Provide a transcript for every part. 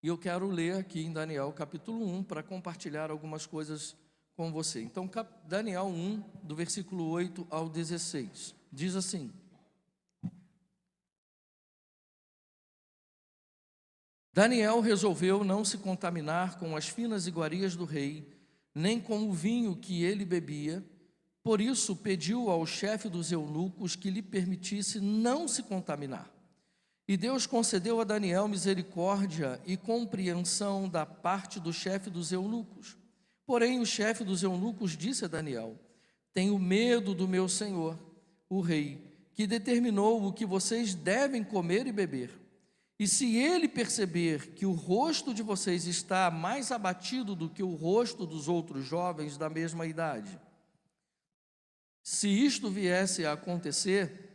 E eu quero ler aqui em Daniel capítulo 1 para compartilhar algumas coisas com você. Então, Daniel 1, do versículo 8 ao 16, diz assim: Daniel resolveu não se contaminar com as finas iguarias do rei, nem com o vinho que ele bebia. Por isso pediu ao chefe dos eunucos que lhe permitisse não se contaminar. E Deus concedeu a Daniel misericórdia e compreensão da parte do chefe dos eunucos. Porém, o chefe dos eunucos disse a Daniel: Tenho medo do meu senhor, o rei, que determinou o que vocês devem comer e beber. E se ele perceber que o rosto de vocês está mais abatido do que o rosto dos outros jovens da mesma idade, se isto viesse a acontecer,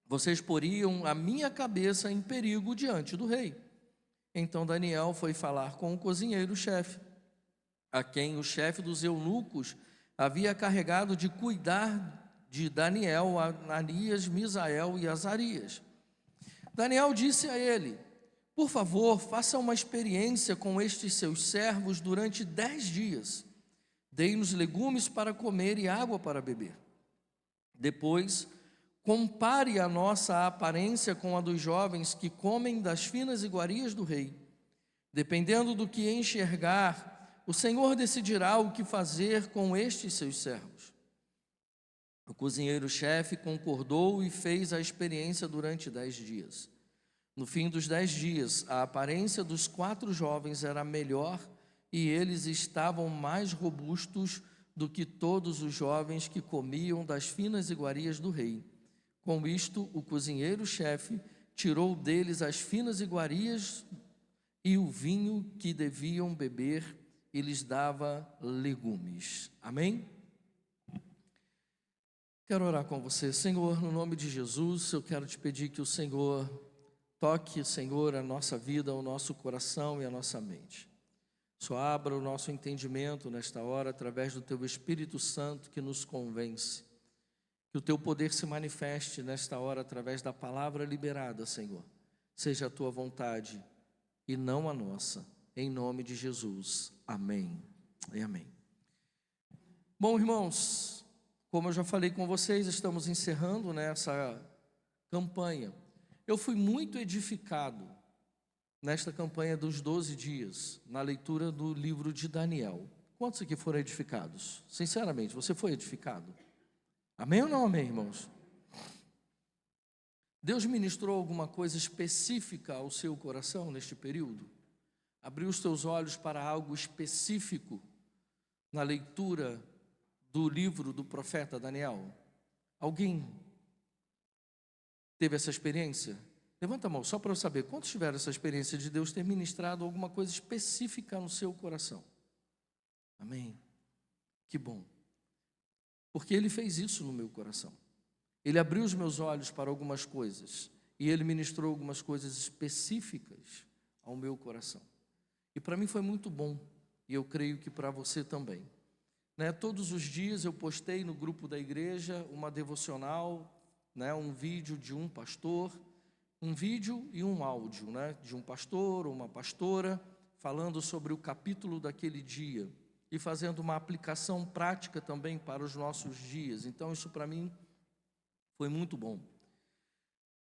vocês poriam a minha cabeça em perigo diante do rei. Então Daniel foi falar com o cozinheiro-chefe, a quem o chefe dos eunucos havia carregado de cuidar de Daniel, Ananias, Misael e Azarias. Daniel disse a ele: Por favor, faça uma experiência com estes seus servos durante 10 dias. Dei-nos legumes para comer e água para beber. Depois, compare a nossa aparência com a dos jovens que comem das finas iguarias do rei. Dependendo do que enxergar, o Senhor decidirá o que fazer com estes seus servos. O cozinheiro-chefe concordou e fez a experiência durante 10 dias. No fim dos 10 dias, a aparência dos 4 jovens era melhor e eles estavam mais robustos do que todos os jovens que comiam das finas iguarias do rei. Com isto, o cozinheiro-chefe tirou deles as finas iguarias e o vinho que deviam beber e lhes dava legumes. Amém? Quero orar com você. Senhor, no nome de Jesus, eu quero te pedir que o Senhor toque, Senhor, a nossa vida, o nosso coração e a nossa mente. Só abra o nosso entendimento nesta hora através do Teu Espírito Santo que nos convence. Que o Teu poder se manifeste nesta hora através da palavra liberada, Senhor. Seja a Tua vontade e não a nossa. Em nome de Jesus. Amém e amém. Bom, irmãos, como eu já falei com vocês, estamos encerrando essa campanha. Eu fui muito edificado nesta campanha dos 12 dias, na leitura do livro de Daniel. Quantos aqui foram edificados? Sinceramente, você foi edificado? Amém ou não amém, irmãos? Deus ministrou alguma coisa específica ao seu coração neste período? Abriu os teus olhos para algo específico na leitura do livro do profeta Daniel? Alguém teve essa experiência? Levanta a mão, só para eu saber, quantos tiveram essa experiência de Deus ter ministrado alguma coisa específica no seu coração? Amém? Que bom. Porque Ele fez isso no meu coração. Ele abriu os meus olhos para algumas coisas, e Ele ministrou algumas coisas específicas ao meu coração. E para mim foi muito bom, e eu creio que para você também. Todos os dias eu postei no grupo da igreja uma devocional, um vídeo de um pastor, um vídeo e um áudio, de um pastor ou uma pastora, falando sobre o capítulo daquele dia e fazendo uma aplicação prática também para os nossos dias. Então isso para mim foi muito bom.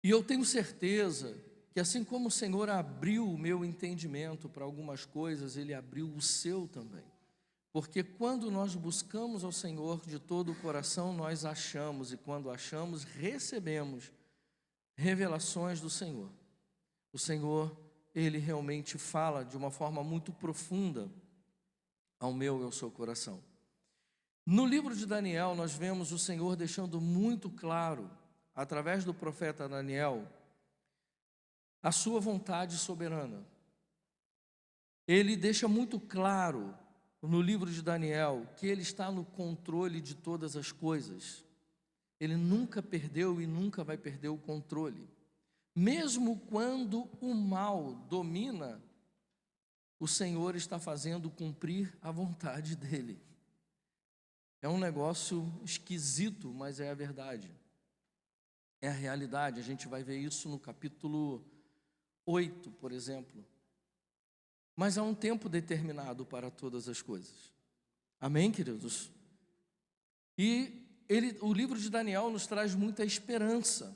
E eu tenho certeza que assim como o Senhor abriu o meu entendimento para algumas coisas, Ele abriu o seu também. Porque quando nós buscamos ao Senhor de todo o coração, nós achamos, e quando achamos, recebemos revelações do Senhor. O Senhor, Ele realmente fala de uma forma muito profunda ao meu e ao seu coração. No livro de Daniel, nós vemos o Senhor deixando muito claro, através do profeta Daniel, a sua vontade soberana. Ele deixa muito claro no livro de Daniel que Ele está no controle de todas as coisas. Ele nunca perdeu e nunca vai perder o controle. Mesmo quando o mal domina, o Senhor está fazendo cumprir a vontade dEle. É um negócio esquisito, mas é a verdade. É a realidade. A gente vai ver isso no capítulo 8, por exemplo. mas há um tempo determinado para todas as coisas. Amém, queridos? E o livro de Daniel nos traz muita esperança,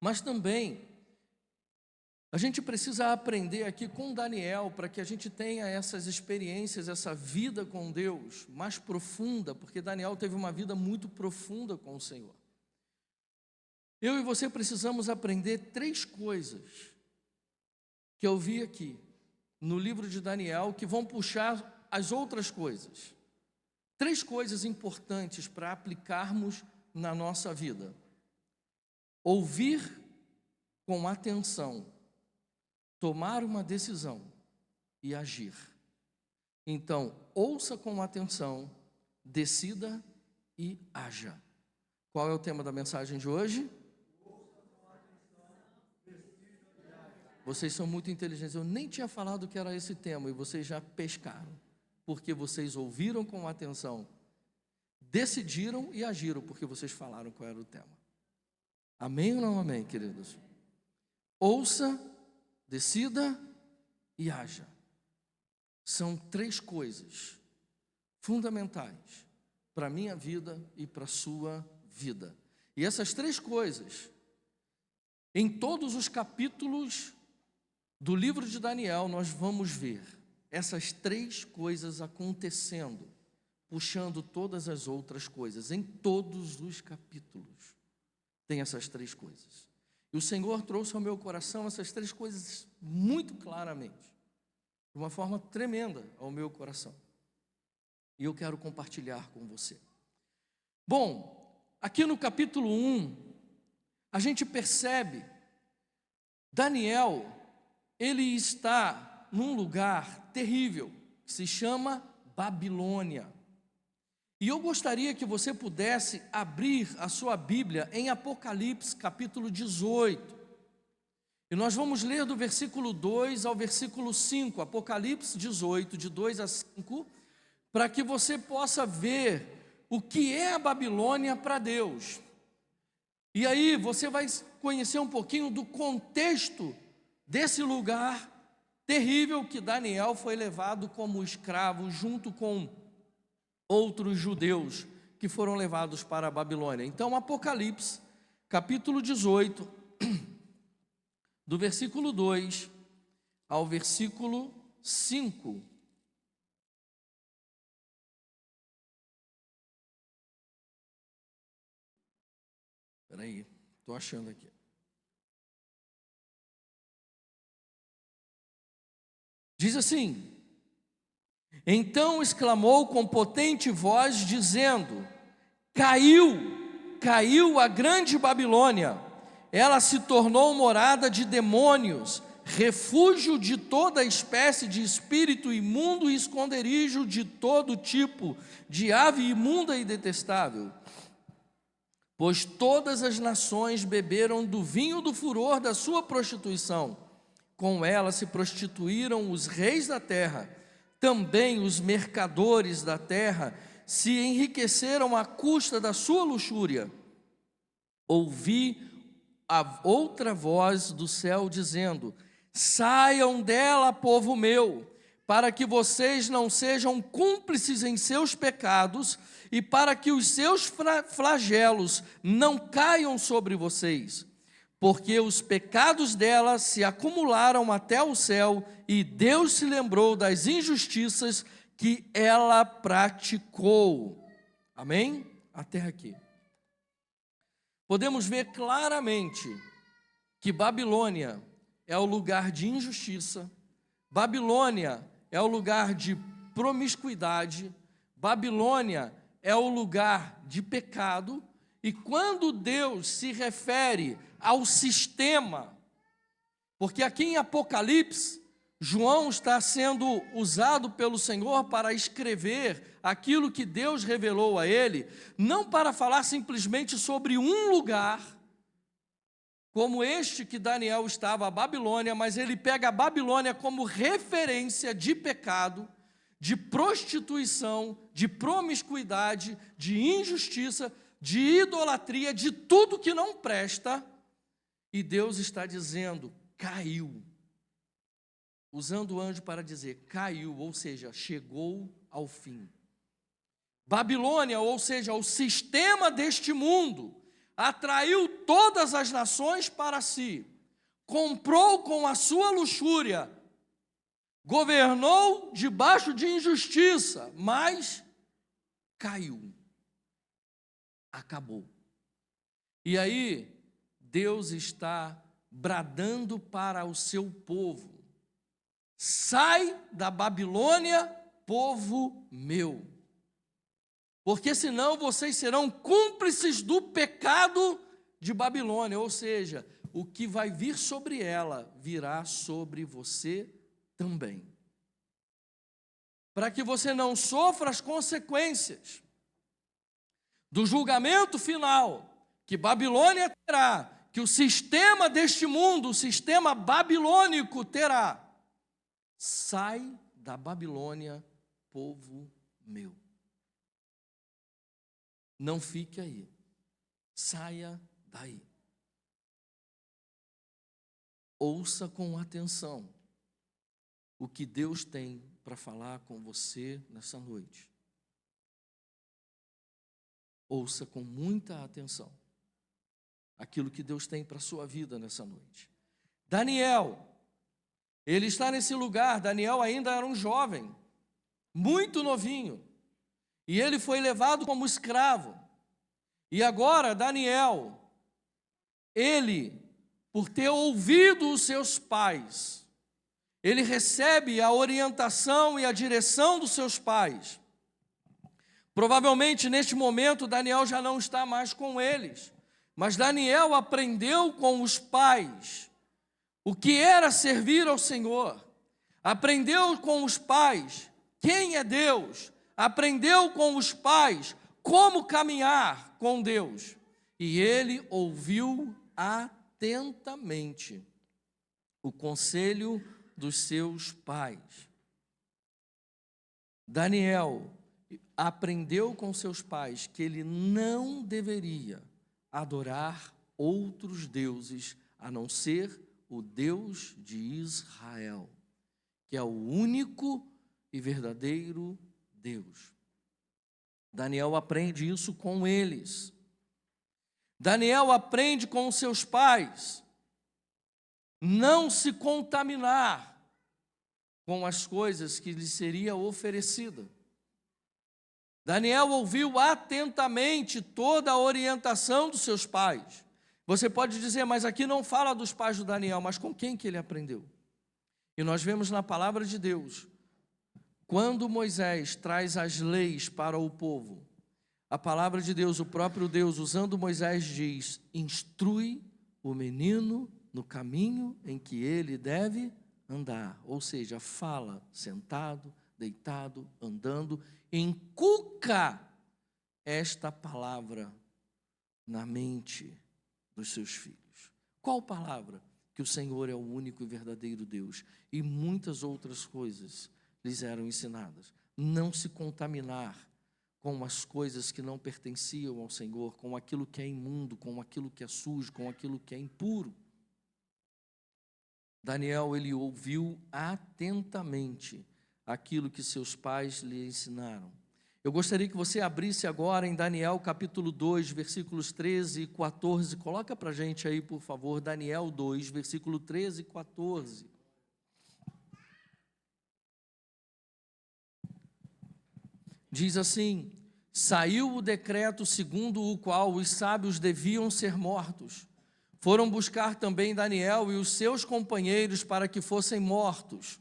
mas também a gente precisa aprender aqui com Daniel, para que a gente tenha essas experiências, essa vida com Deus mais profunda, porque Daniel teve uma vida muito profunda com o Senhor. Eu e você precisamos aprender 3 coisas que eu vi aqui no livro de Daniel, que vão puxar as outras coisas. 3 coisas importantes para aplicarmos na nossa vida: ouvir com atenção, tomar uma decisão e agir. Então, ouça com atenção, decida e haja. Qual é o tema da mensagem de hoje? Vocês são muito inteligentes. Eu nem tinha falado que era esse tema e vocês já pescaram, porque vocês ouviram com atenção, decidiram e agiram, porque vocês falaram qual era o tema. Amém ou não amém, queridos? Ouça, decida e haja. São 3 coisas fundamentais para a minha vida e para a sua vida. E essas 3 coisas, em todos os capítulos do livro de Daniel, nós vamos ver essas 3 coisas acontecendo, puxando todas as outras coisas. Em todos os capítulos tem essas 3 coisas. E o Senhor trouxe ao meu coração essas 3 coisas muito claramente, de uma forma tremenda ao meu coração. E eu quero compartilhar com você. Bom, aqui no capítulo 1, a gente percebe Daniel, ele está num lugar terrível, que se chama Babilônia. E eu gostaria que você pudesse abrir a sua Bíblia em Apocalipse, capítulo 18. E nós vamos ler do versículo 2 ao versículo 5, Apocalipse 18, de 2 a 5, para que você possa ver o que é a Babilônia para Deus. E aí você vai conhecer um pouquinho do contexto desse lugar terrível que Daniel foi levado como escravo junto com outros judeus que foram levados para a Babilônia. Então, Apocalipse, capítulo 18, do versículo 2 ao versículo 5. Espera aí, estou achando aqui. Diz assim: então exclamou com potente voz, dizendo: caiu a grande Babilônia, ela se tornou morada de demônios, refúgio de toda espécie de espírito imundo e esconderijo de todo tipo de ave imunda e detestável. Pois todas as nações beberam do vinho do furor da sua prostituição, com ela se prostituíram os reis da terra, também os mercadores da terra se enriqueceram à custa da sua luxúria. Ouvi a outra voz do céu dizendo: saiam dela, povo meu, para que vocês não sejam cúmplices em seus pecados e para que os seus flagelos não caiam sobre vocês. Porque os pecados dela se acumularam até o céu e Deus se lembrou das injustiças que ela praticou. Amém? Até aqui. Podemos ver claramente que Babilônia é o lugar de injustiça, Babilônia é o lugar de promiscuidade, Babilônia é o lugar de pecado. E quando Deus se refere ao sistema, porque aqui em Apocalipse, João está sendo usado pelo Senhor para escrever aquilo que Deus revelou a ele, não para falar simplesmente sobre um lugar, como este que Daniel estava, a Babilônia, mas ele pega a Babilônia como referência de pecado, de prostituição, de promiscuidade, de injustiça, de idolatria, de tudo que não presta. E Deus está dizendo: caiu. usando o anjo para dizer caiu, ou seja, chegou ao fim. Babilônia, ou seja, o sistema deste mundo, atraiu todas as nações para si, comprou com a sua luxúria, governou debaixo de injustiça, mas caiu, acabou. E aí, Deus está bradando para o seu povo: sai da Babilônia, povo meu, porque senão vocês serão cúmplices do pecado de Babilônia, ou seja, o que vai vir sobre ela virá sobre você também. Para que você não sofra as consequências do julgamento final que Babilônia terá, que o sistema deste mundo, o sistema babilônico terá. Sai da Babilônia, povo meu. Não fique aí. Saia daí. Ouça com atenção o que Deus tem para falar com você nessa noite. Ouça com muita atenção aquilo que Deus tem para a sua vida nessa noite. Daniel, ele está nesse lugar. Daniel ainda era um jovem, muito novinho, e ele foi levado como escravo. E agora Daniel, ele, por ter ouvido os seus pais, ele recebe a orientação e a direção dos seus pais. Provavelmente neste momento Daniel já não está mais com eles, mas Daniel aprendeu com os pais o que era servir ao Senhor, aprendeu com os pais quem é Deus, aprendeu com os pais como caminhar com Deus, e ele ouviu atentamente o conselho dos seus pais. Daniel aprendeu com seus pais que ele não deveria adorar outros deuses a não ser o Deus de Israel, que é o único e verdadeiro Deus. Daniel aprende isso com eles. Daniel aprende com os seus pais não se contaminar com as coisas que lhe seria oferecida. Daniel ouviu atentamente toda a orientação dos seus pais. Você pode dizer, mas aqui não fala dos pais de Daniel, mas com quem que ele aprendeu? E nós vemos na palavra de Deus, quando Moisés traz as leis para o povo, a palavra de Deus, o próprio Deus, usando Moisés, diz: instrui o menino no caminho em que ele deve andar. Ou seja, fala sentado, deitado, andando, inculca esta palavra na mente dos seus filhos. Qual palavra? Que o Senhor é o único e verdadeiro Deus, e muitas outras coisas lhes eram ensinadas. Não se contaminar com as coisas que não pertenciam ao Senhor, com aquilo que é imundo, com aquilo que é sujo, com aquilo que é impuro. Daniel, ele ouviu atentamente aquilo que seus pais lhe ensinaram. Eu gostaria que você abrisse agora em Daniel capítulo 2, versículos 13 e 14. Coloca para a gente aí, por favor, Daniel 2, versículo 13 e 14. Diz assim: saiu o decreto segundo o qual os sábios deviam ser mortos. Foram buscar também Daniel e os seus companheiros para que fossem mortos.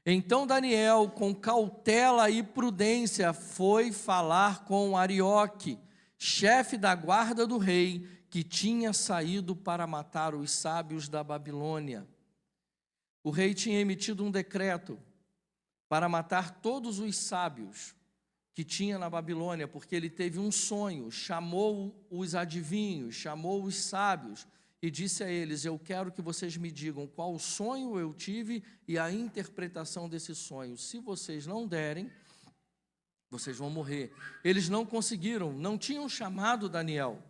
Então Daniel, com cautela e prudência, foi falar com Arioque, chefe da guarda do rei, que tinha saído para matar os sábios da Babilônia. O rei tinha emitido um decreto para matar todos os sábios que tinha na Babilônia, porque ele teve um sonho, chamou os adivinhos, chamou os sábios e disse a eles: eu quero que vocês me digam qual sonho eu tive e a interpretação desse sonho. Se vocês não derem, vocês vão morrer. Eles não conseguiram, não tinham chamado Daniel.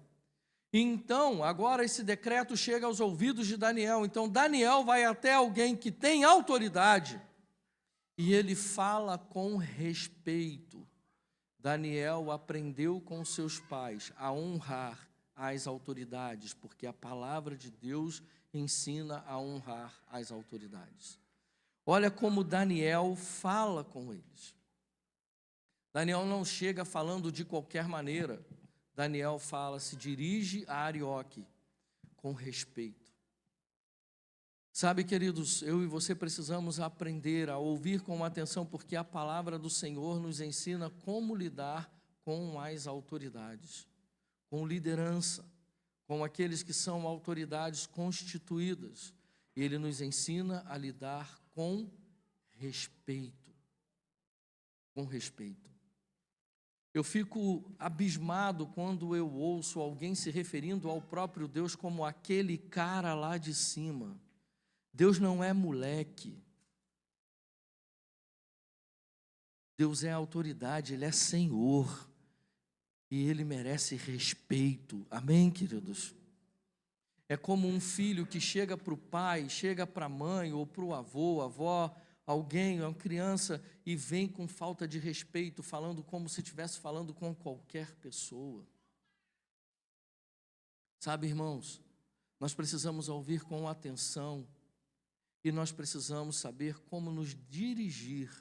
Então, agora esse decreto chega aos ouvidos de Daniel. Então, Daniel vai até alguém que tem autoridade e ele fala com respeito. Daniel aprendeu com seus pais a honrar as autoridades, porque a palavra de Deus ensina a honrar as autoridades. Olha como Daniel fala com eles. Daniel não chega falando de qualquer maneira. Daniel se dirige a Arioque com respeito. Sabe, queridos, eu e você precisamos aprender a ouvir com atenção, porque a palavra do Senhor nos ensina como lidar com as autoridades, com liderança, com aqueles que são autoridades constituídas. E Ele nos ensina a lidar com respeito. Com respeito. Eu fico abismado quando eu ouço alguém se referindo ao próprio Deus como aquele cara lá de cima. Deus não é moleque. Deus é autoridade, Ele é Senhor. E Ele merece respeito. Amém, queridos? É como um filho que chega para o pai, chega para a mãe ou para o avô, avó, alguém, uma criança, e vem com falta de respeito, falando como se estivesse falando com qualquer pessoa. Sabe, irmãos, nós precisamos ouvir com atenção e nós precisamos saber como nos dirigir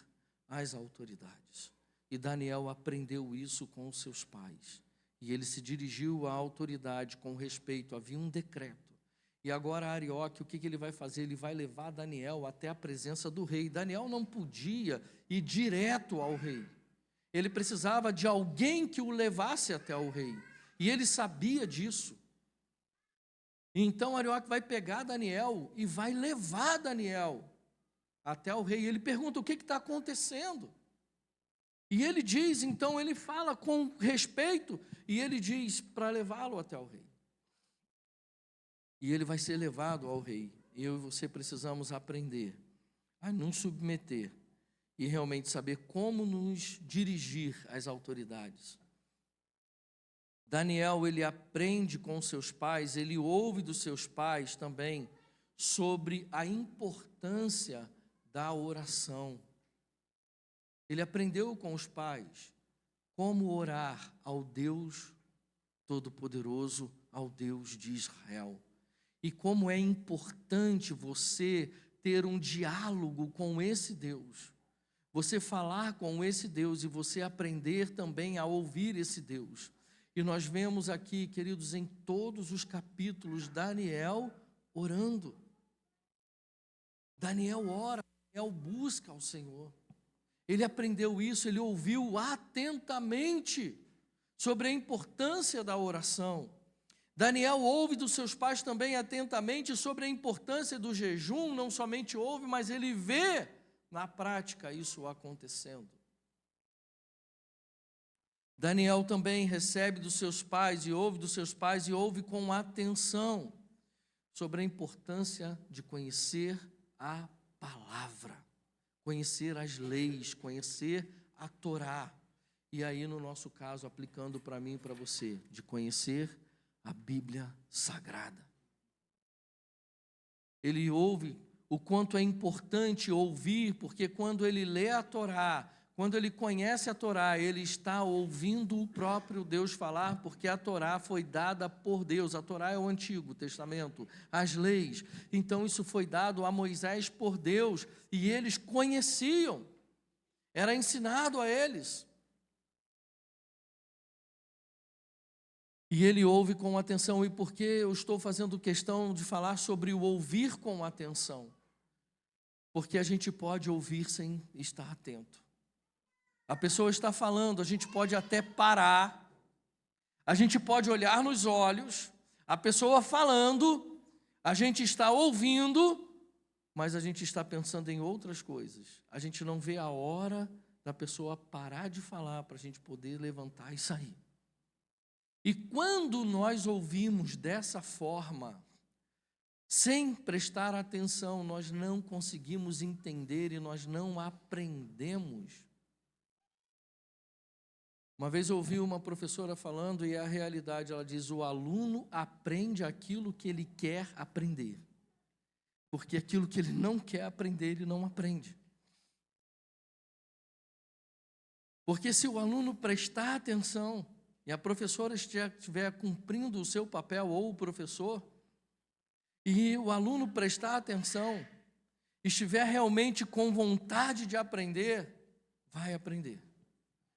às autoridades. E Daniel aprendeu isso com os seus pais. E ele se dirigiu à autoridade com respeito. Havia um decreto. E agora Arioque, o que ele vai fazer? Ele vai levar Daniel até a presença do rei. Daniel não podia ir direto ao rei. Ele precisava de alguém que o levasse até o rei. E ele sabia disso. Então Arioque vai pegar Daniel e vai levar Daniel até o rei. Ele pergunta: o que está acontecendo? E ele diz, então ele fala com respeito, e ele diz para levá-lo até o rei. E ele vai ser levado ao rei. Eu e você precisamos aprender a nos submeter e realmente saber como nos dirigir às autoridades. Daniel, ele aprende com seus pais, ele ouve dos seus pais também sobre a importância da oração. Ele aprendeu com os pais como orar ao Deus Todo-Poderoso, ao Deus de Israel. E como é importante você ter um diálogo com esse Deus. Você falar com esse Deus e você aprender também a ouvir esse Deus. E nós vemos aqui, queridos, em todos os capítulos, Daniel orando. Daniel ora, Daniel busca ao Senhor. Ele aprendeu isso, ele ouviu atentamente sobre a importância da oração. Daniel ouve dos seus pais também atentamente sobre a importância do jejum, não somente ouve, mas ele vê na prática isso acontecendo. Daniel também recebe dos seus pais e ouve dos seus pais e ouve com atenção sobre a importância de conhecer a palavra, conhecer as leis, conhecer a Torá. E aí, no nosso caso, aplicando para mim e para você, de conhecer a Bíblia Sagrada. Ele ouve o quanto é importante ouvir, porque quando ele lê a Torá, quando ele conhece a Torá, ele está ouvindo o próprio Deus falar, porque a Torá foi dada por Deus. A Torá é o Antigo Testamento, as leis. Então isso foi dado a Moisés por Deus, e eles conheciam, era ensinado a eles. E ele ouve com atenção. E por que eu estou fazendo questão de falar sobre o ouvir com atenção? Porque a gente pode ouvir sem estar atento. A pessoa está falando, a gente pode até parar, a gente pode olhar nos olhos, a pessoa falando, a gente está ouvindo, mas a gente está pensando em outras coisas. A gente não vê a hora da pessoa parar de falar para a gente poder levantar e sair. E quando nós ouvimos dessa forma, sem prestar atenção, nós não conseguimos entender e nós não aprendemos. Uma vez eu ouvi uma professora falando, e é a realidade, ela diz: o aluno aprende aquilo que ele quer aprender, porque aquilo que ele não quer aprender, ele não aprende. Porque se o aluno prestar atenção, e a professora estiver cumprindo o seu papel, ou o professor, e o aluno prestar atenção, estiver realmente com vontade de aprender, vai aprender.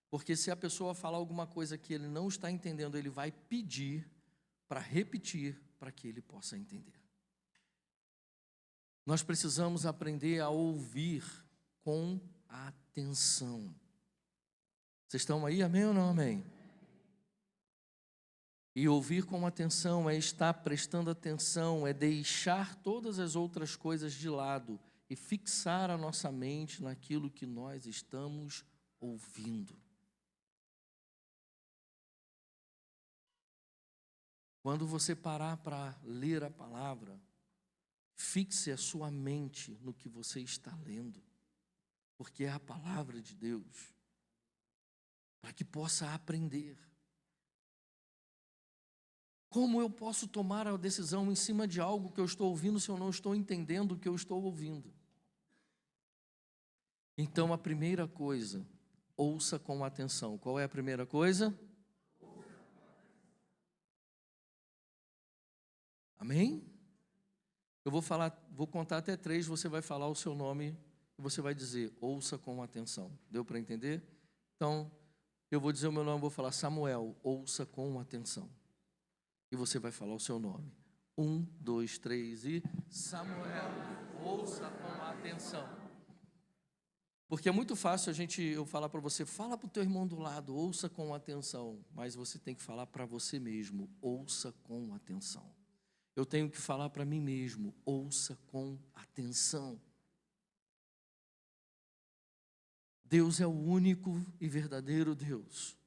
Porque se a pessoa falar alguma coisa que ele não está entendendo, ele vai pedir para repetir, para que ele possa entender. Nós precisamos aprender a ouvir com atenção. Vocês estão aí, amém ou não amém? E ouvir com atenção é estar prestando atenção, é deixar todas as outras coisas de lado e fixar a nossa mente naquilo que nós estamos ouvindo. Quando você parar para ler a palavra, fixe a sua mente no que você está lendo, porque é a palavra de Deus, para que possa aprender. Como eu posso tomar a decisão em cima de algo que eu estou ouvindo se eu não estou entendendo o que eu estou ouvindo? Então, a primeira coisa, ouça com atenção. Qual é a primeira coisa? Amém? Eu vou contar até 3, você vai falar o seu nome e você vai dizer: ouça com atenção. Deu para entender? Então, eu vou dizer o meu nome, vou falar: Samuel, ouça com atenção. E você vai falar o seu nome. 1, 2, 3 e... Samuel, ouça com atenção. Porque é muito fácil eu falar para você: fala para o teu irmão do lado, ouça com atenção. Mas você tem que falar para você mesmo: ouça com atenção. Eu tenho que falar para mim mesmo: ouça com atenção. Deus é o único e verdadeiro Deus.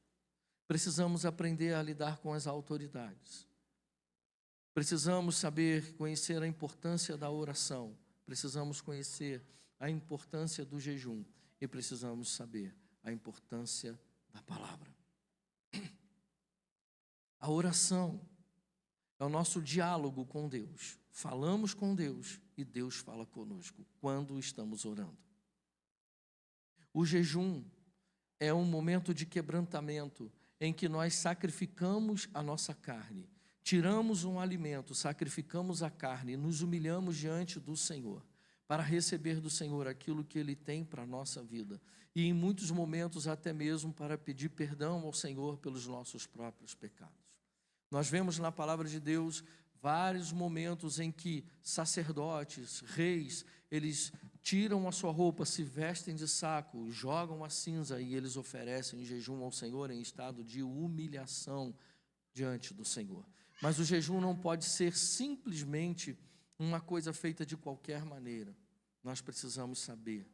Precisamos aprender a lidar com as autoridades. Precisamos saber, conhecer a importância da oração. Precisamos conhecer a importância do jejum. E precisamos saber a importância da palavra. A oração é o nosso diálogo com Deus. Falamos com Deus e Deus fala conosco quando estamos orando. O jejum é um momento de quebrantamento em que nós sacrificamos a nossa carne, tiramos um alimento, sacrificamos a carne, nos humilhamos diante do Senhor para receber do Senhor aquilo que Ele tem para a nossa vida. E em muitos momentos até mesmo para pedir perdão ao Senhor pelos nossos próprios pecados. Nós vemos na palavra de Deus vários momentos em que sacerdotes, reis, eles tiram a sua roupa, se vestem de saco, jogam a cinza e eles oferecem jejum ao Senhor em estado de humilhação diante do Senhor. Mas o jejum não pode ser simplesmente uma coisa feita de qualquer maneira. Nós precisamos saber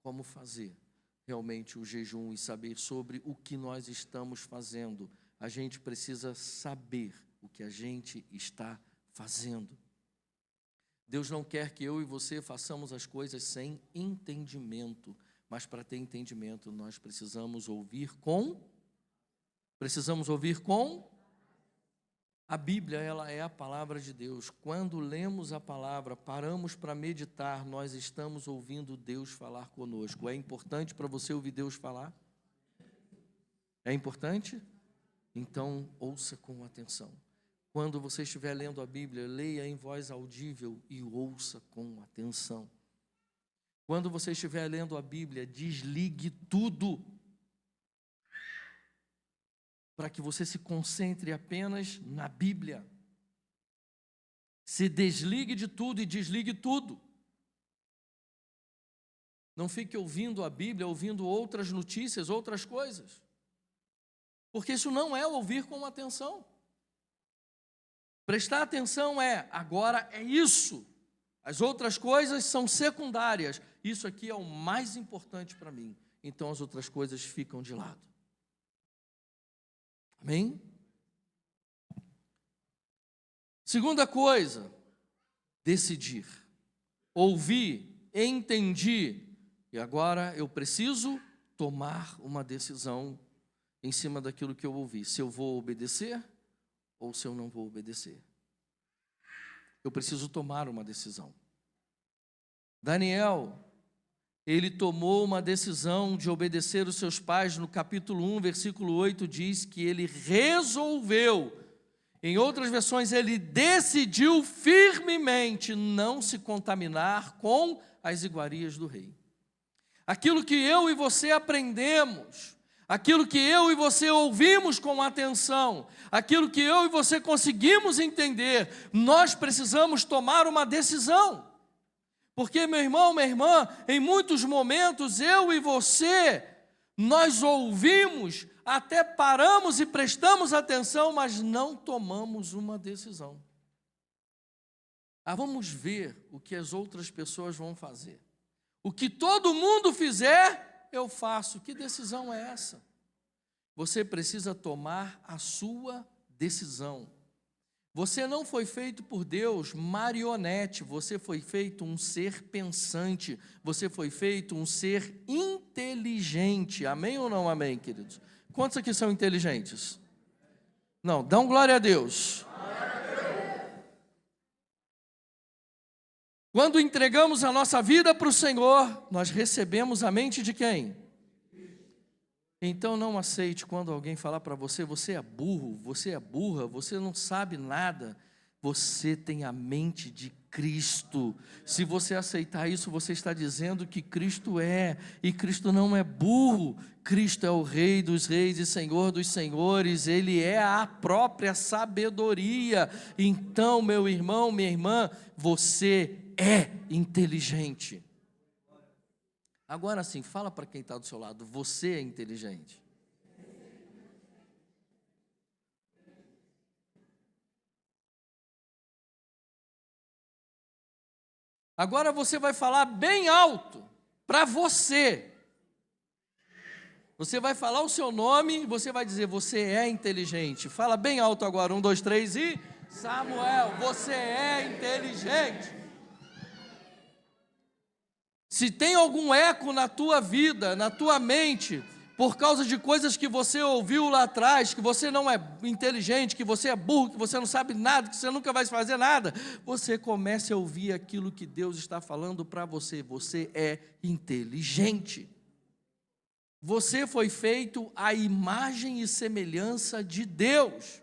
como fazer realmente o jejum e saber sobre o que nós estamos fazendo. A gente precisa saber o que a gente está fazendo. Deus não quer que eu e você façamos as coisas sem entendimento, mas para ter entendimento nós precisamos ouvir com... A Bíblia, ela é a palavra de Deus. Quando lemos a palavra, paramos para meditar, nós estamos ouvindo Deus falar conosco. É importante para você ouvir Deus falar? É importante? Então, ouça com atenção. Quando você estiver lendo a Bíblia, leia em voz audível e ouça com atenção. Quando você estiver lendo a Bíblia, desligue tudo, para que você se concentre apenas na Bíblia. Se desligue de tudo e desligue tudo. Não fique ouvindo a Bíblia, ouvindo outras notícias, outras coisas. Porque isso não é ouvir com atenção. Prestar atenção agora é isso. As outras coisas são secundárias. Isso aqui é o mais importante para mim. Então as outras coisas ficam de lado. Amém? Segunda coisa, decidir. Ouvi, entendi, e agora eu preciso tomar uma decisão em cima daquilo que eu ouvi, se eu vou obedecer ou se eu não vou obedecer. Eu preciso tomar uma decisão. Daniel, ele tomou uma decisão de obedecer os seus pais. No capítulo 1, versículo 8, diz que ele resolveu, em outras versões, ele decidiu firmemente não se contaminar com as iguarias do rei. Aquilo que eu e você aprendemos, aquilo que eu e você ouvimos com atenção, aquilo que eu e você conseguimos entender, nós precisamos tomar uma decisão. Porque, meu irmão, minha irmã, em muitos momentos, eu e você, nós ouvimos, até paramos e prestamos atenção, mas não tomamos uma decisão. Vamos ver o que as outras pessoas vão fazer. O que todo mundo fizer, eu faço. Que decisão é essa? Você precisa tomar a sua decisão. Você não foi feito por Deus marionete, você foi feito um ser pensante, você foi feito um ser inteligente. Amém ou não amém, queridos? Quantos aqui são inteligentes? Não, dão glória a Deus. Quando entregamos a nossa vida para o Senhor, nós recebemos a mente de quem? Então não aceite quando alguém falar para você, você é burro, você é burra, você não sabe nada. Você tem a mente de Cristo. Se você aceitar isso, você está dizendo que Cristo é, e Cristo não é burro. Cristo é o Rei dos reis e Senhor dos senhores, Ele é a própria sabedoria. Então, meu irmão, minha irmã, você é inteligente. Agora sim, fala para quem está do seu lado, você é inteligente. Agora você vai falar bem alto para você. Você vai falar o seu nome e você vai dizer, você é inteligente. Fala bem alto agora, 1, 2, 3 e... Samuel, você é inteligente. Se tem algum eco na tua vida, na tua mente, por causa de coisas que você ouviu lá atrás, que você não é inteligente, que você é burro, que você não sabe nada, que você nunca vai fazer nada, você comece a ouvir aquilo que Deus está falando para você. Você é inteligente. Você foi feito à imagem e semelhança de Deus.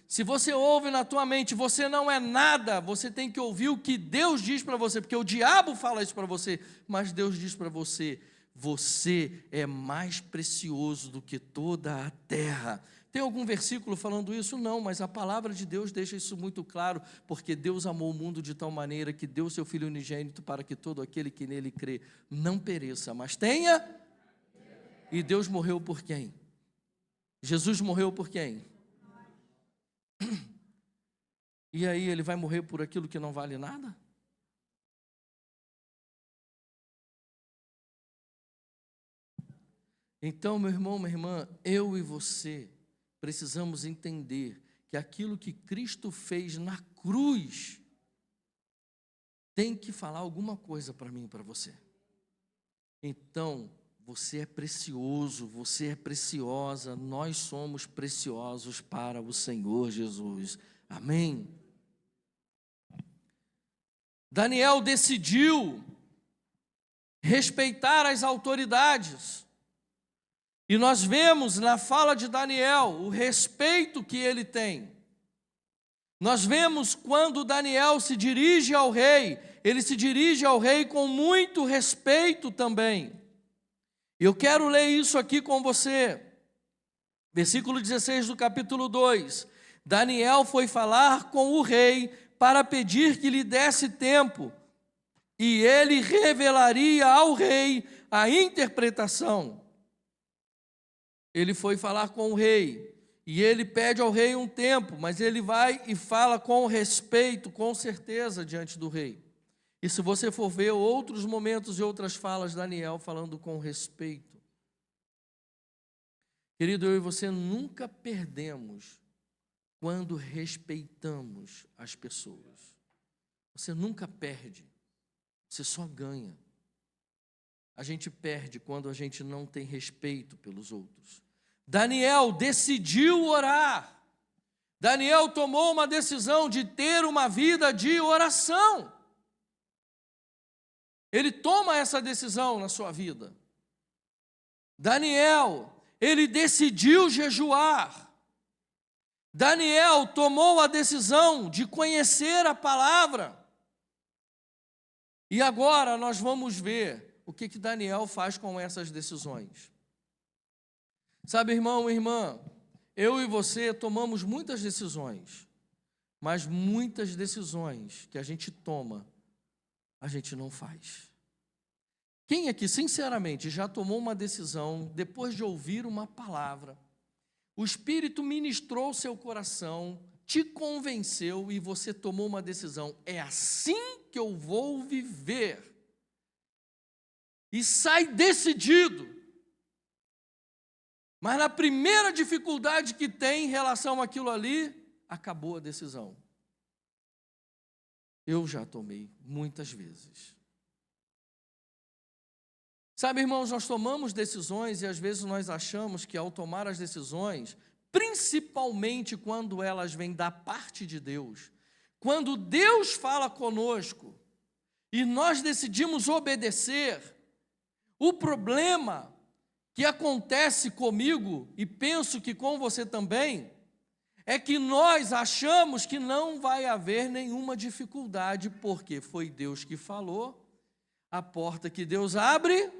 Se você ouve na tua mente, você não é nada, você tem que ouvir o que Deus diz para você, porque o diabo fala isso para você, mas Deus diz para você, você é mais precioso do que toda a terra. Tem algum versículo falando isso? Não, mas a palavra de Deus deixa isso muito claro, porque Deus amou o mundo de tal maneira que deu seu Filho unigênito para que todo aquele que nele crê não pereça, mas tenha. E Deus morreu por quem? Jesus morreu por quem? E aí ele vai morrer por aquilo que não vale nada? Então, meu irmão, minha irmã, eu e você precisamos entender que aquilo que Cristo fez na cruz tem que falar alguma coisa para mim e para você. Então, você é precioso, você é preciosa, nós somos preciosos para o Senhor Jesus. Amém? Daniel decidiu respeitar as autoridades. E nós vemos na fala de Daniel o respeito que ele tem. Nós vemos quando Daniel se dirige ao rei, ele se dirige ao rei com muito respeito também. Eu quero ler isso aqui com você. Versículo 16 do capítulo 2. Daniel foi falar com o rei para pedir que lhe desse tempo, e ele revelaria ao rei a interpretação. Ele foi falar com o rei, e ele pede ao rei um tempo, mas ele vai e fala com respeito, com certeza, diante do rei. E se você for ver outros momentos e outras falas, Daniel falando com respeito. Querido, eu e você nunca perdemos quando respeitamos as pessoas. Você nunca perde, você só ganha. a gente perde quando a gente não tem respeito pelos outros. Daniel decidiu orar. Daniel tomou uma decisão de ter uma vida de oração. Ele toma essa decisão na sua vida. Daniel, ele decidiu jejuar. Daniel tomou a decisão de conhecer a palavra. E agora nós vamos ver o que Daniel faz com essas decisões. Sabe, irmão e irmã, eu e você tomamos muitas decisões, mas muitas decisões que a gente toma, a gente não faz. Quem aqui, sinceramente, já tomou uma decisão depois de ouvir uma palavra, o Espírito ministrou seu coração, te convenceu e você tomou uma decisão, é assim que eu vou viver, e sai decidido, mas na primeira dificuldade que tem em relação àquilo ali, acabou a decisão. Eu já tomei muitas vezes. Sabe, irmãos, nós tomamos decisões e às vezes nós achamos que ao tomar as decisões, principalmente quando elas vêm da parte de Deus, quando Deus fala conosco e nós decidimos obedecer, o problema que acontece comigo, e penso que com você também, é que nós achamos que não vai haver nenhuma dificuldade, porque foi Deus que falou, a porta que Deus abre,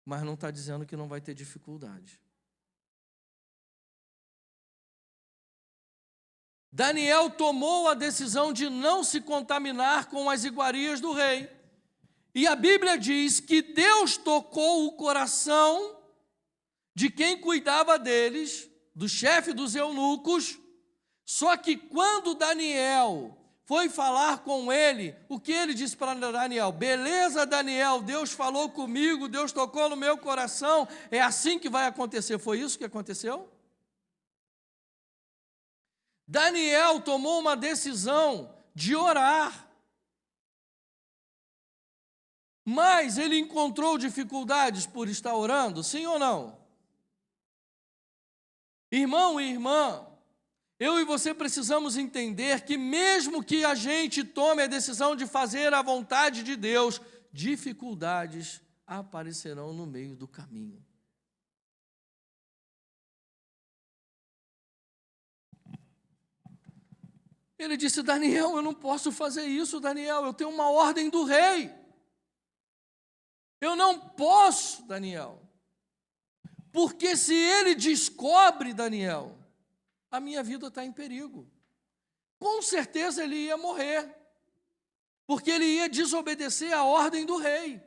mas não está dizendo que não vai ter dificuldade. Daniel tomou a decisão de não se contaminar com as iguarias do rei. E a Bíblia diz que Deus tocou o coração de quem cuidava deles, do chefe dos eunucos, só que quando Daniel foi falar com ele, o que ele disse para Daniel? Beleza, Daniel, Deus falou comigo, Deus tocou no meu coração, é assim que vai acontecer. Foi isso que aconteceu? Daniel tomou uma decisão de orar. Mas ele encontrou dificuldades por estar orando, sim ou não? Irmão e irmã, eu e você precisamos entender que mesmo que a gente tome a decisão de fazer a vontade de Deus, dificuldades aparecerão no meio do caminho. Ele disse, Daniel, eu não posso fazer isso, Daniel, eu tenho uma ordem do rei. Eu não posso, Daniel, porque se ele descobre, Daniel, a minha vida está em perigo. Com certeza ele ia morrer, porque ele ia desobedecer a ordem do rei.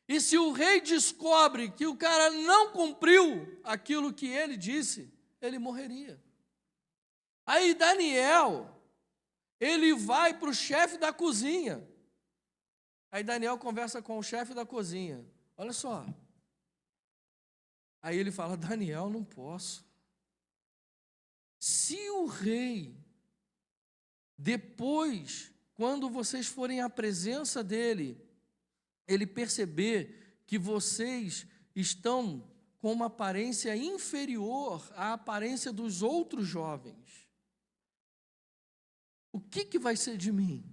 E se o rei descobre que o cara não cumpriu aquilo que ele disse, ele morreria. Aí Daniel, ele vai para o chefe da cozinha. Aí Daniel conversa com o chefe da cozinha. Olha só. Aí ele fala, Daniel, não posso. Se o rei, depois, quando vocês forem à presença dele, ele perceber que vocês estão com uma aparência inferior à aparência dos outros jovens, o que vai ser de mim?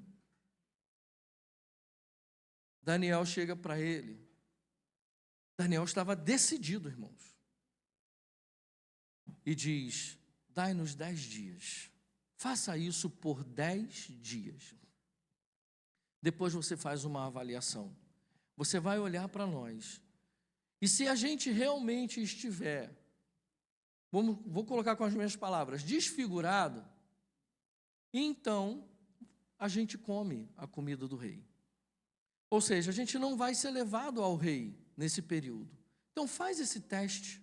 Daniel chega para ele. Daniel estava decidido, irmãos. E diz, dai-nos 10 dias. Faça isso por 10 dias. Depois você faz uma avaliação. Você vai olhar para nós. E se a gente realmente estiver, vou colocar com as minhas palavras, desfigurado, então a gente come a comida do rei. Ou seja, a gente não vai ser levado ao rei nesse período. Então faz esse teste.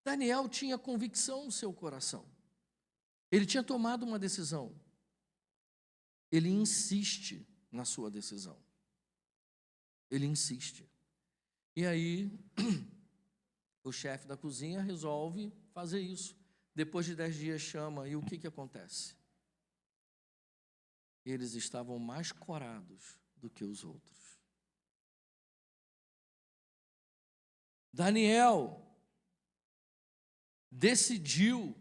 Daniel tinha convicção no seu coração. Ele tinha tomado uma decisão. Ele insiste na sua decisão. Ele insiste. E aí, o chefe da cozinha resolve fazer isso. Depois de 10 dias chama, e o que acontece? Eles estavam mais corados do que os outros. Daniel decidiu,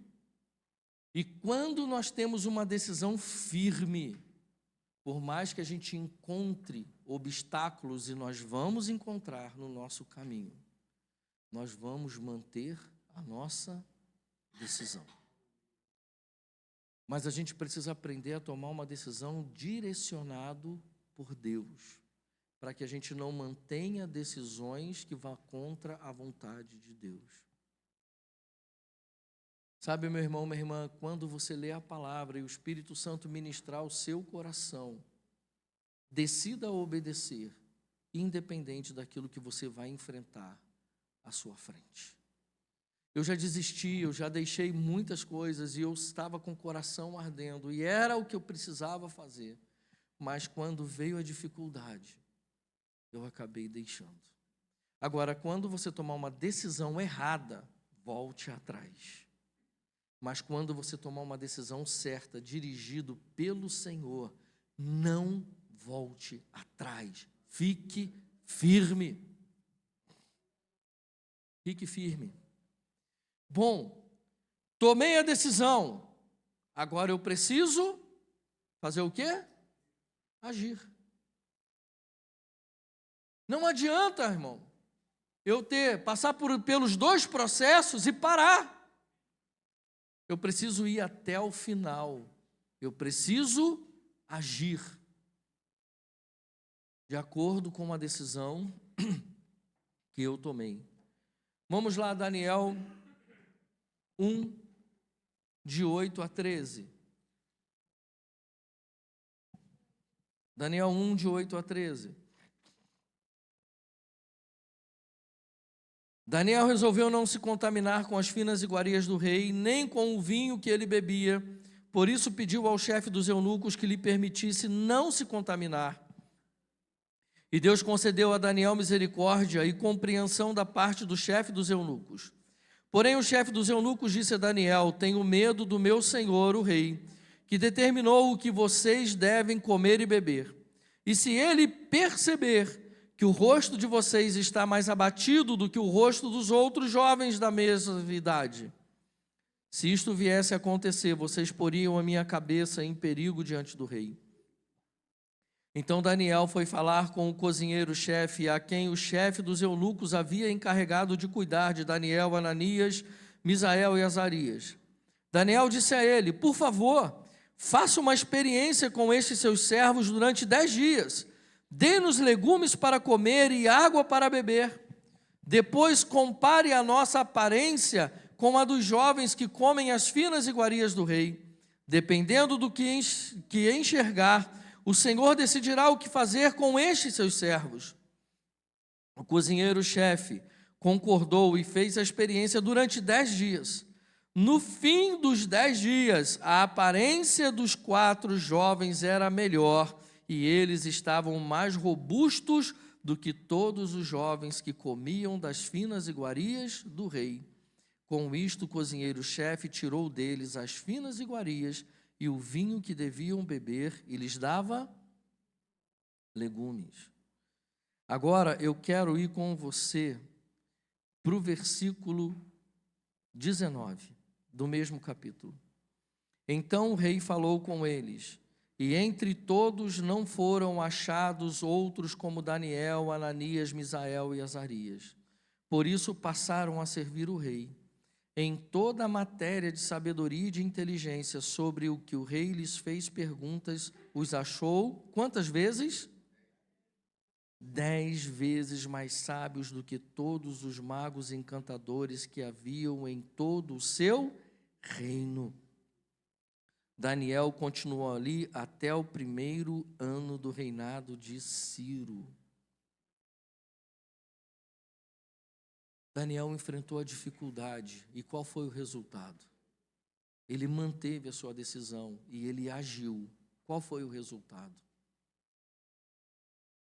e quando nós temos uma decisão firme, por mais que a gente encontre obstáculos, e nós vamos encontrar no nosso caminho, nós vamos manter a nossa decisão. Mas a gente precisa aprender a tomar uma decisão direcionado por Deus, para que a gente não mantenha decisões que vá contra a vontade de Deus. Sabe, meu irmão, minha irmã, quando você lê a palavra e o Espírito Santo ministrar o seu coração, decida obedecer, independente daquilo que você vai enfrentar à sua frente. Eu já desisti, eu já deixei muitas coisas e eu estava com o coração ardendo e era o que eu precisava fazer. Mas quando veio a dificuldade, eu acabei deixando. Agora, quando você tomar uma decisão errada, volte atrás. Mas quando você tomar uma decisão certa, dirigido pelo Senhor, não volte atrás. Fique firme. Fique firme. Bom, tomei a decisão. Agora eu preciso fazer o quê? Agir. Não adianta, irmão, eu passar pelos dois processos e parar. Eu preciso ir até o final. Eu preciso agir de acordo com a decisão que eu tomei. Vamos lá, Daniel 1, de 8 a 13. Daniel 1, de 8 a 13. Daniel resolveu não se contaminar com as finas iguarias do rei, nem com o vinho que ele bebia. Por isso pediu ao chefe dos eunucos que lhe permitisse não se contaminar. E Deus concedeu a Daniel misericórdia e compreensão da parte do chefe dos eunucos. Porém, o chefe dos eunucos disse a Daniel: tenho medo do meu senhor, o rei, que determinou o que vocês devem comer e beber. E se ele perceber que o rosto de vocês está mais abatido do que o rosto dos outros jovens da mesma idade, se isto viesse a acontecer, vocês poriam a minha cabeça em perigo diante do rei. Então Daniel foi falar com o cozinheiro-chefe, a quem o chefe dos eunucos havia encarregado de cuidar de Daniel, Ananias, Misael e Azarias. Daniel disse a ele: por favor, faça uma experiência com estes seus servos durante 10 dias. Dê-nos legumes para comer e água para beber. Depois compare a nossa aparência com a dos jovens que comem as finas iguarias do rei. Dependendo do que enxergar, o Senhor decidirá o que fazer com estes seus servos. O cozinheiro-chefe concordou e fez a experiência durante 10 dias. No fim dos 10 dias, a aparência dos 4 jovens era melhor e eles estavam mais robustos do que todos os jovens que comiam das finas iguarias do rei. Com isto, o cozinheiro-chefe tirou deles as finas iguarias e o vinho que deviam beber, e lhes dava legumes. Agora eu quero ir com você para o versículo 19 do mesmo capítulo. Então o rei falou com eles, e entre todos não foram achados outros como Daniel, Ananias, Misael e Azarias. Por isso passaram a servir o rei. Em toda a matéria de sabedoria e de inteligência sobre o que o rei lhes fez perguntas, os achou, quantas vezes? 10 vezes mais sábios do que todos os magos e encantadores que haviam em todo o seu reino. Daniel continuou ali até o 1º ano do reinado de Ciro. Daniel enfrentou a dificuldade, e qual foi o resultado? Ele manteve a sua decisão e ele agiu. Qual foi o resultado?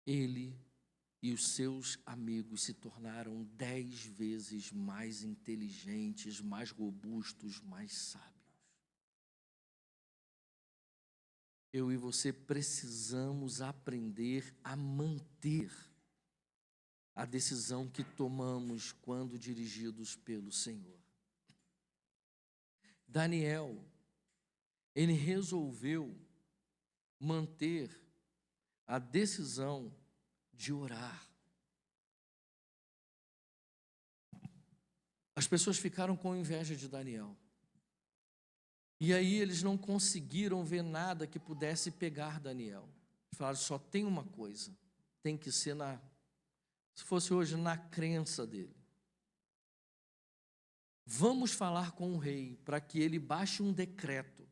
Ele e os seus amigos se tornaram 10 vezes mais inteligentes, mais robustos, mais sábios. Eu e você precisamos aprender a manter a decisão que tomamos quando dirigidos pelo Senhor. Daniel, ele resolveu manter a decisão de orar. As pessoas ficaram com inveja de Daniel. E aí eles não conseguiram ver nada que pudesse pegar Daniel. Eles falaram, só tem uma coisa, tem que ser se fosse hoje, na crença dele. Vamos falar com o rei para que ele baixe um decreto,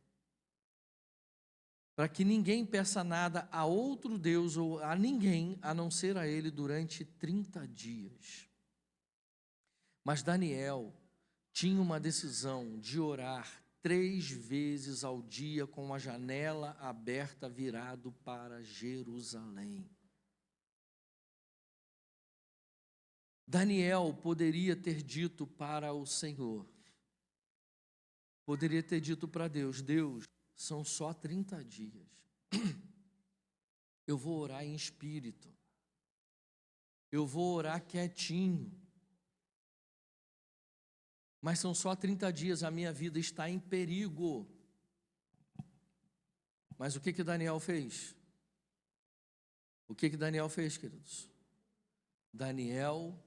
para que ninguém peça nada a outro Deus ou a ninguém, a não ser a ele, durante 30 dias. Mas Daniel tinha uma decisão de orar 3 vezes ao dia com a janela aberta, virado para Jerusalém. Daniel poderia ter dito para o Senhor, poderia ter dito para Deus, Deus, são só 30 dias, eu vou orar em espírito, eu vou orar quietinho, mas são só 30 dias, a minha vida está em perigo. Mas o que Daniel fez? O que Daniel fez, queridos? Daniel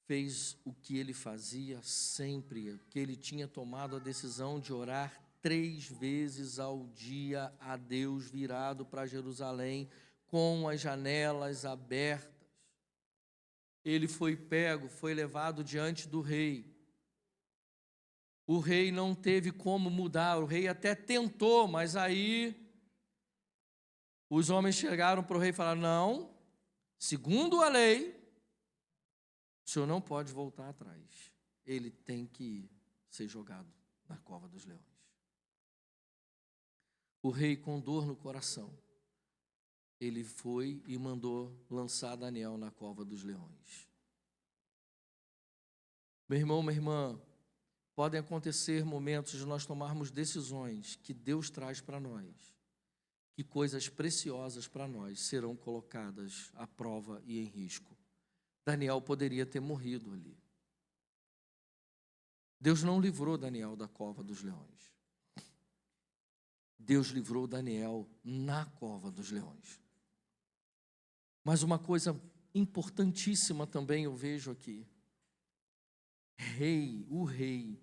fez o que ele fazia sempre, que ele tinha tomado a decisão de orar 3 vezes ao dia a Deus, virado para Jerusalém, com as janelas abertas. Ele foi pego, foi levado diante do rei. O rei não teve como mudar, o rei até tentou, mas aí os homens chegaram para o rei e falaram, não, segundo a lei, o senhor não pode voltar atrás, ele tem que ser jogado na cova dos leões. O rei, com dor no coração, ele foi e mandou lançar Daniel na cova dos leões. Meu irmão, minha irmã, podem acontecer momentos de nós tomarmos decisões que Deus traz para nós, que coisas preciosas para nós serão colocadas à prova e em risco. Daniel poderia ter morrido ali. Deus não livrou Daniel da cova dos leões. Deus livrou Daniel na cova dos leões. Mas uma coisa importantíssima também eu vejo aqui. O rei,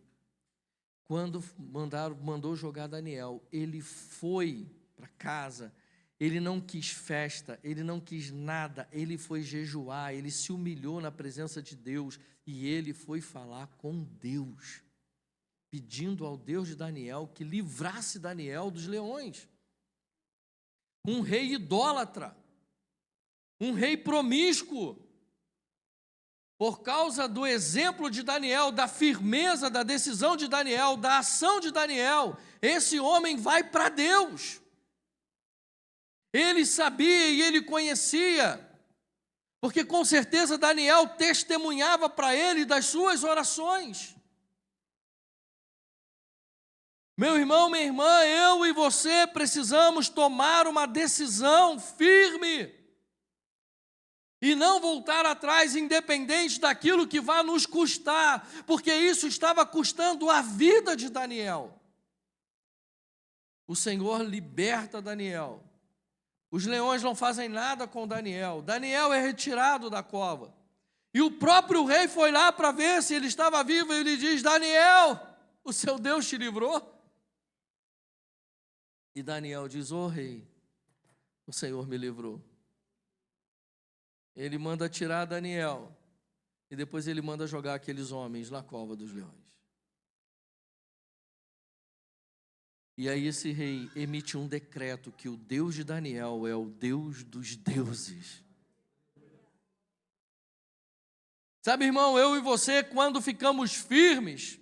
quando mandou jogar Daniel, ele foi para casa, ele não quis festa, ele não quis nada, ele foi jejuar, ele se humilhou na presença de Deus e ele foi falar com Deus, pedindo ao Deus de Daniel que livrasse Daniel dos leões. Um rei idólatra, um rei promíscuo, por causa do exemplo de Daniel, da firmeza, da decisão de Daniel, da ação de Daniel, esse homem vai para Deus. Ele sabia e ele conhecia, porque com certeza Daniel testemunhava para ele das suas orações. Meu irmão, minha irmã, eu e você precisamos tomar uma decisão firme e não voltar atrás, independente daquilo que vai nos custar, porque isso estava custando a vida de Daniel. O Senhor liberta Daniel. Os leões não fazem nada com Daniel. Daniel é retirado da cova. E o próprio rei foi lá para ver se ele estava vivo e ele diz, Daniel, o seu Deus te livrou? E Daniel diz, rei, o Senhor me livrou. Ele manda tirar Daniel e depois ele manda jogar aqueles homens na cova dos leões. E aí esse rei emite um decreto que o Deus de Daniel é o Deus dos deuses. Sabe, irmão, eu e você, quando ficamos firmes,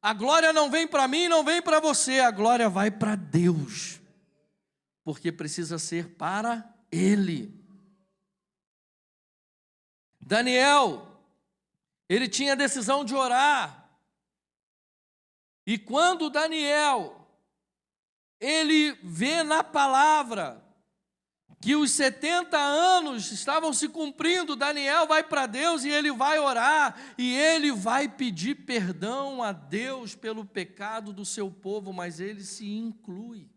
a glória não vem para mim, não vem para você, a glória vai para Deus, porque precisa ser para Ele. Daniel, ele tinha a decisão de orar, e quando Daniel, ele vê na palavra que os 70 anos estavam se cumprindo, Daniel vai para Deus e ele vai orar, e ele vai pedir perdão a Deus pelo pecado do seu povo, mas ele se inclui.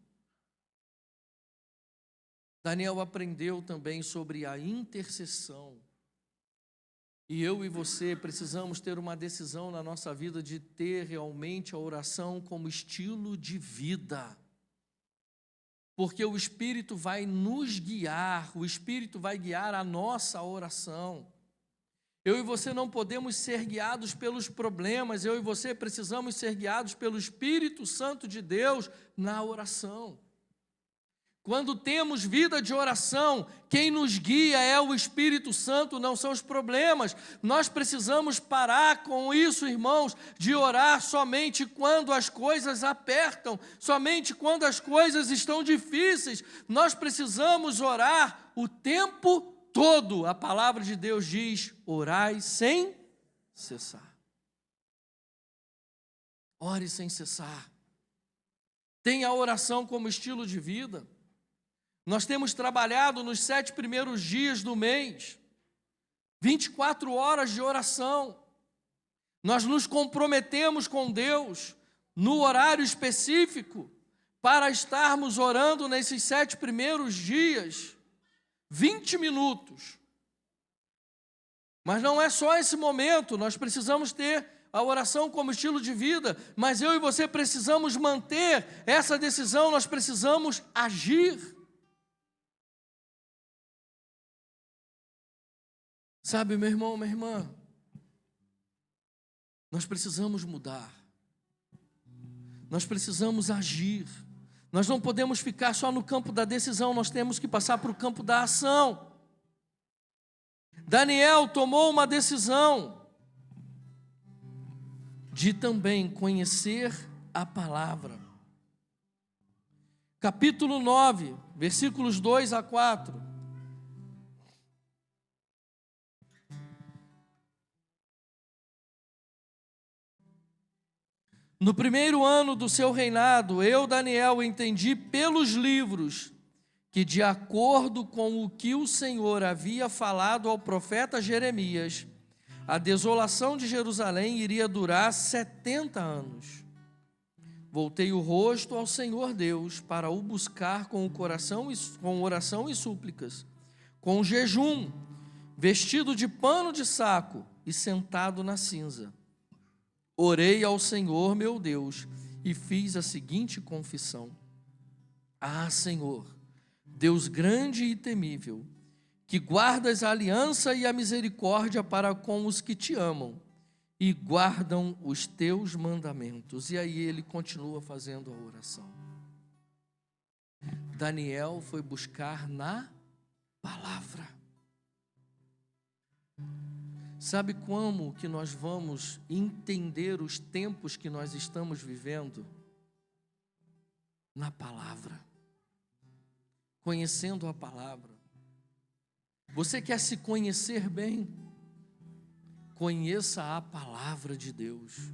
Daniel aprendeu também sobre a intercessão. E eu e você precisamos ter uma decisão na nossa vida de ter realmente a oração como estilo de vida. Porque o Espírito vai nos guiar, o Espírito vai guiar a nossa oração. Eu e você não podemos ser guiados pelos problemas, eu e você precisamos ser guiados pelo Espírito Santo de Deus na oração. Quando temos vida de oração, quem nos guia é o Espírito Santo, não são os problemas. Nós precisamos parar com isso, irmãos, de orar somente quando as coisas apertam, somente quando as coisas estão difíceis. Nós precisamos orar o tempo todo. A palavra de Deus diz: orai sem cessar. Ore sem cessar. Tenha a oração como estilo de vida. Nós temos trabalhado nos 7 primeiros dias do mês, 24 horas de oração. Nós nos comprometemos com Deus no horário específico para estarmos orando nesses 7 primeiros dias, 20 minutos. Mas não é só esse momento, nós precisamos ter a oração como estilo de vida, mas eu e você precisamos manter essa decisão, nós precisamos agir. Sabe, meu irmão, minha irmã, nós precisamos mudar, nós precisamos agir, nós não podemos ficar só no campo da decisão, nós temos que passar para o campo da ação. Daniel tomou uma decisão de também conhecer a palavra. Capítulo 9, versículos 2 a 4. No primeiro ano do seu reinado, eu, Daniel, entendi pelos livros que, de acordo com o que o Senhor havia falado ao profeta Jeremias, a desolação de Jerusalém iria durar 70 anos. Voltei o rosto ao Senhor Deus para o buscar com oração e súplicas, com jejum, vestido de pano de saco e sentado na cinza. Orei ao Senhor meu Deus e fiz a seguinte confissão: Ah, Senhor, Deus grande e temível, que guardas a aliança e a misericórdia para com os que te amam e guardam os teus mandamentos. E aí ele continua fazendo a oração. Daniel foi buscar na palavra. Sabe como que nós vamos entender os tempos que nós estamos vivendo? Na palavra. Conhecendo a palavra. Você quer se conhecer bem? Conheça a palavra de Deus.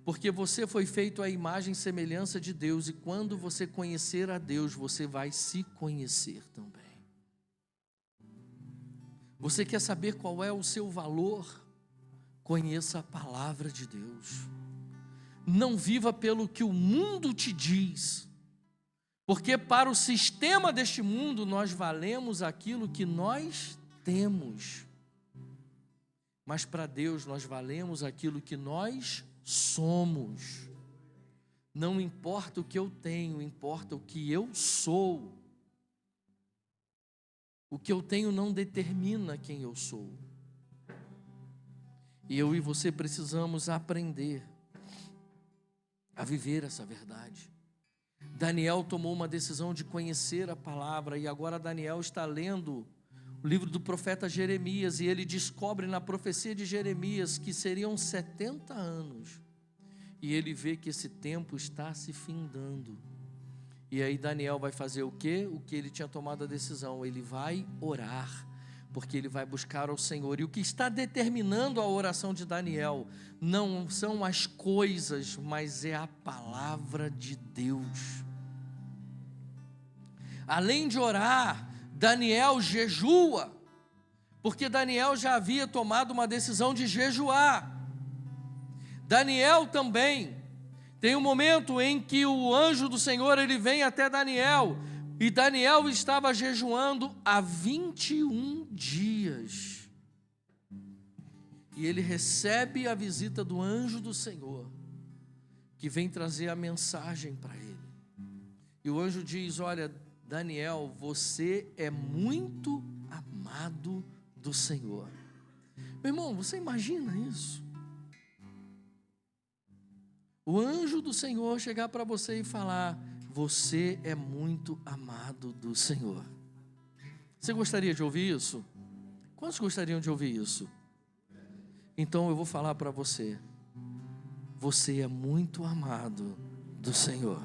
Porque você foi feito à imagem e semelhança de Deus, e quando você conhecer a Deus, você vai se conhecer também. Você quer saber qual é o seu valor? Conheça a palavra de Deus. Não viva pelo que o mundo te diz, porque para o sistema deste mundo nós valemos aquilo que nós temos, mas para Deus nós valemos aquilo que nós somos. Não importa o que eu tenho, importa o que eu sou. O que eu tenho não determina quem eu sou. E eu e você precisamos aprender a viver essa verdade. Daniel tomou uma decisão de conhecer a palavra, e agora Daniel está lendo o livro do profeta Jeremias, e ele descobre na profecia de Jeremias que seriam 70 anos. E ele vê que esse tempo está se findando. E aí Daniel vai fazer o quê? O que ele tinha tomado a decisão. Ele vai orar, porque ele vai buscar ao Senhor. E o que está determinando a oração de Daniel não são as coisas, mas é a palavra de Deus. Além de orar, Daniel jejua, porque Daniel já havia tomado uma decisão de jejuar. Daniel também tem um momento em que o anjo do Senhor, ele vem até Daniel, e Daniel estava jejuando há 21 dias. E ele recebe a visita do anjo do Senhor, que vem trazer a mensagem para ele. E o anjo diz: olha, Daniel, você é muito amado do Senhor. Meu irmão, você imagina isso? O anjo do Senhor chegar para você e falar: você é muito amado do Senhor. Você gostaria de ouvir isso? Quantos gostariam de ouvir isso? Então eu vou falar para você: você é muito amado do Senhor.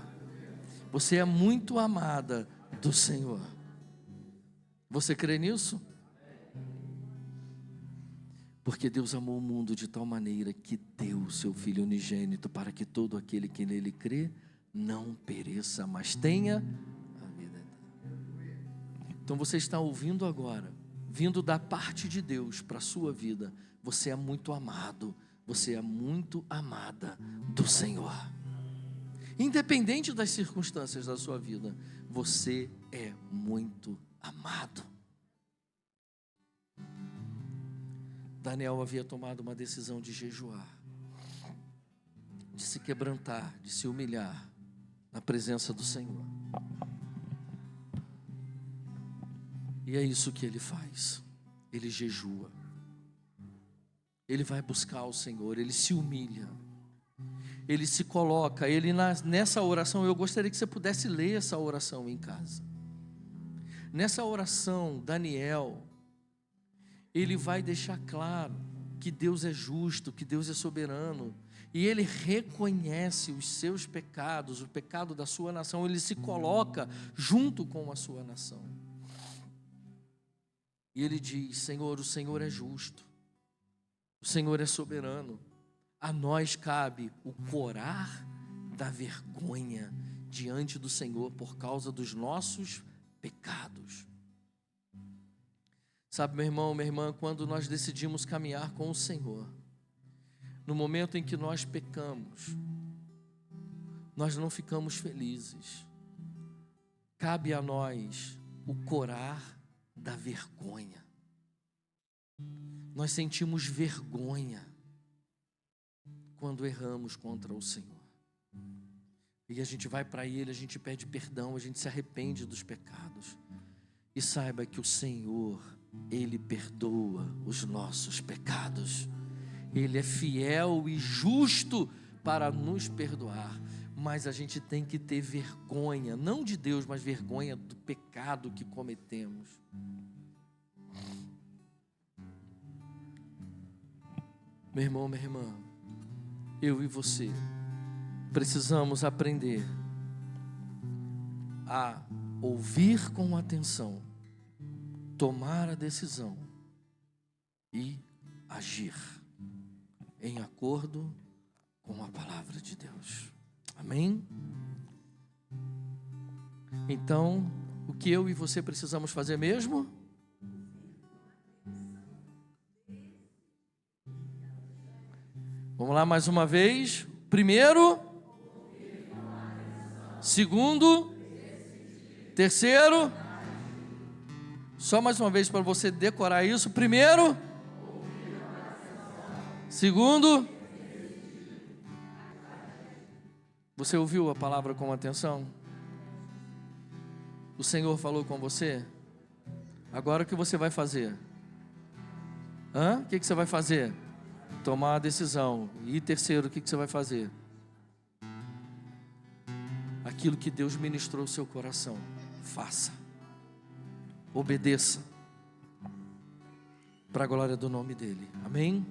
Você é muito amada do Senhor. Você crê nisso? Porque Deus amou o mundo de tal maneira que deu o seu Filho unigênito, para que todo aquele que nele crê não pereça, mas tenha a vida eterna. Então você está ouvindo agora, vindo da parte de Deus para a sua vida: você é muito amado, você é muito amada do Senhor. Independente das circunstâncias da sua vida, você é muito amado. Daniel havia tomado uma decisão de jejuar, de se quebrantar, de se humilhar na presença do Senhor. E é isso que ele faz. Ele jejua. Ele vai buscar o Senhor, ele se humilha. Ele se coloca, nessa oração, eu gostaria que você pudesse ler essa oração em casa. Nessa oração, Daniel, ele vai deixar claro que Deus é justo, que Deus é soberano, e ele reconhece os seus pecados, o pecado da sua nação, ele se coloca junto com a sua nação. E ele diz: Senhor, o Senhor é justo, o Senhor é soberano, a nós cabe o corar da vergonha diante do Senhor por causa dos nossos pecados. Sabe, meu irmão, minha irmã, quando nós decidimos caminhar com o Senhor, no momento em que nós pecamos, nós não ficamos felizes. Cabe a nós o corar da vergonha. Nós sentimos vergonha quando erramos contra o Senhor. E a gente vai para Ele, a gente pede perdão, a gente se arrepende dos pecados. E saiba que o Senhor, Ele perdoa os nossos pecados. Ele é fiel e justo para nos perdoar. Mas a gente tem que ter vergonha, não de Deus, mas vergonha do pecado que cometemos. Meu irmão, minha irmã, eu e você precisamos aprender a ouvir com atenção, tomar a decisão e agir em acordo com a palavra de Deus. Amém? Então, o que eu e você precisamos fazer mesmo? Vamos lá mais uma vez. Primeiro, segundo, terceiro. Só mais uma vez para você decorar isso. Primeiro, segundo. Você ouviu a palavra com atenção? O Senhor falou com você? Agora o que você vai fazer? O que você vai fazer? Tomar a decisão. E terceiro, o que você vai fazer? Aquilo que Deus ministrou ao seu coração, faça. Obedeça. Para a glória do nome dEle. Amém?